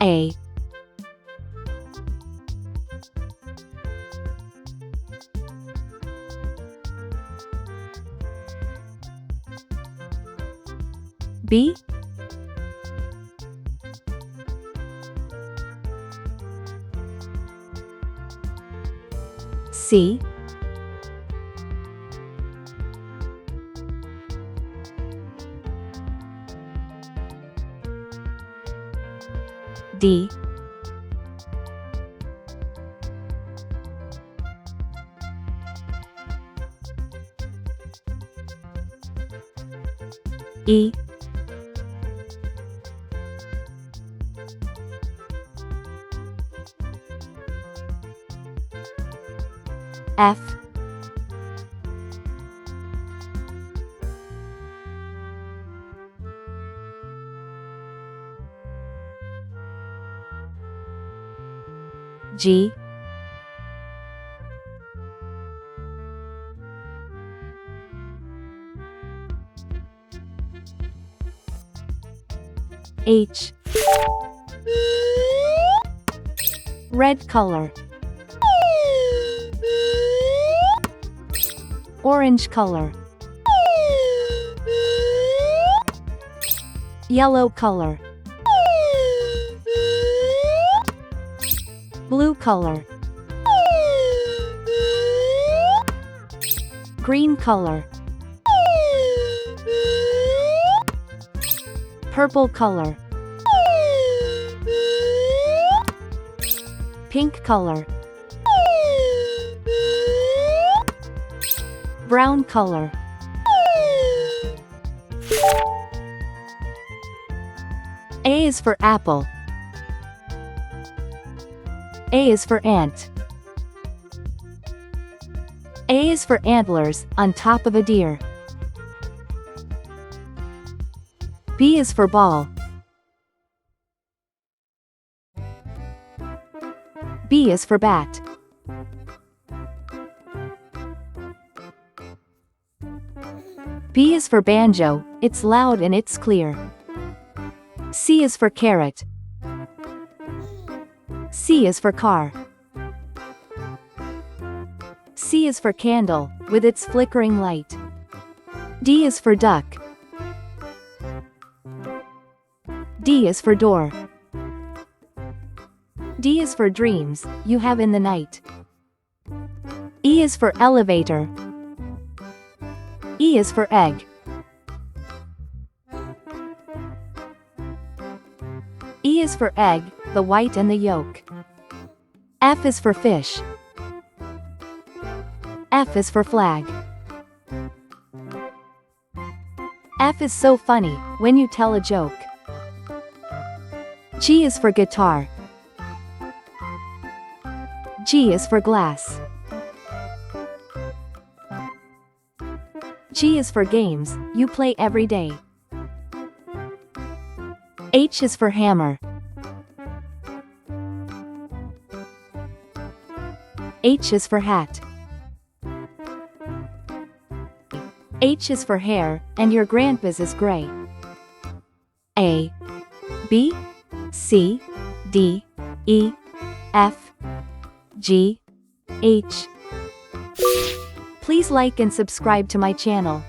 A, B, C, D, E, F, G, H, red color, orange color, yellow color, blue color, green color, purple color, pink color, brown color. A is for apple. A is for ant. A is for antlers on top of a deer. B is for ball. B is for bat. B is for banjo, it's loud and it's clear. C is for carrot. C is for car. C is for candle, with its flickering light. D is for duck. D is for door. D is for dreams, you have in the night. E is for elevator. E is for egg. E is for egg, the white and the yolk. F is for fish. F is for flag. F is so funny, when you tell a joke. G is for guitar. G is for glass. G is for games, you play every day. H is for hammer. H is for hat. H is for hair, and your grandpa's is gray. A, B, C, D, E, F, G, H. Please like and subscribe to my channel.